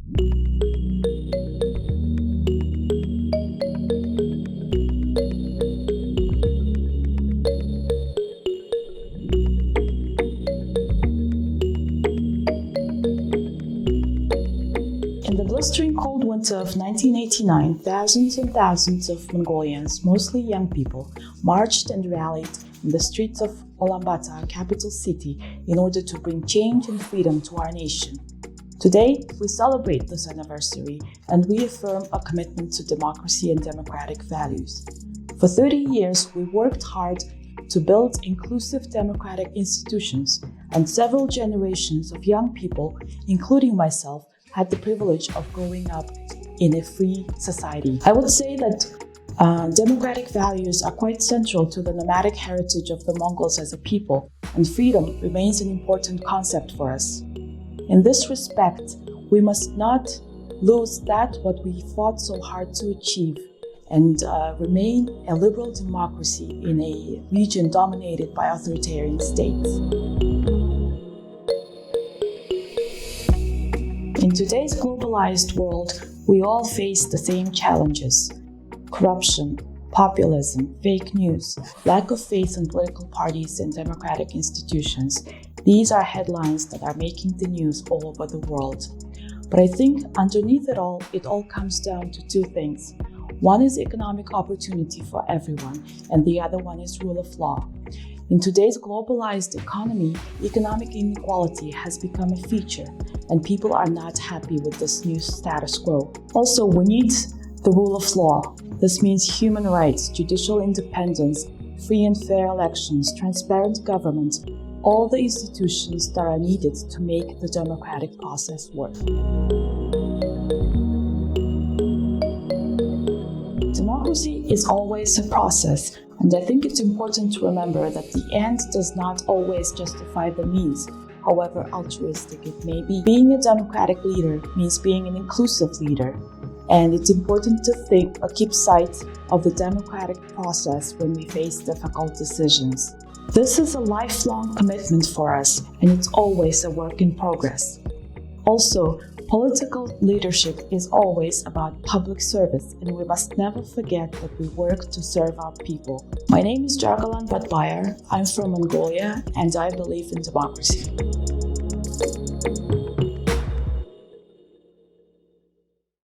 In the blistering cold winter of 1989, thousands and thousands of Mongolians, mostly young people, marched and rallied in the streets of Ulaanbaatar, capital city, in order to bring change and freedom to our nation. Today, we celebrate this anniversary and reaffirm a commitment to democracy and democratic values. For 30 years, we worked hard to build inclusive democratic institutions, and several generations of young people, including myself, had the privilege of growing up in a free society. I would say that democratic values are quite central to the nomadic heritage of the Mongols as a people, and freedom remains an important concept for us. In this respect, we must not lose that what we fought so hard to achieve and remain a liberal democracy in a region dominated by authoritarian states. In today's globalized world, we all face the same challenges: corruption, populism, fake news, lack of faith in political parties and democratic institutions. These are headlines that are making the news all over the world. But I think underneath it all comes down to two things. One is economic opportunity for everyone, and the other one is rule of law. In today's globalized economy, economic inequality has become a feature, and people are not happy with this new status quo. Also, we need the rule of law. This means human rights, judicial independence, free and fair elections, transparent government, all the institutions that are needed to make the democratic process work. Democracy is always a process, and I think it's important to remember that the end does not always justify the means, however altruistic it may be. Being a democratic leader means being an inclusive leader, and it's important to keep sight of the democratic process when we face difficult decisions. This is a lifelong commitment for us, and it's always a work in progress. Also, political leadership is always about public service, and we must never forget that we work to serve our people. My name is Jargalan Batbayar. I'm from Mongolia, and I believe in democracy.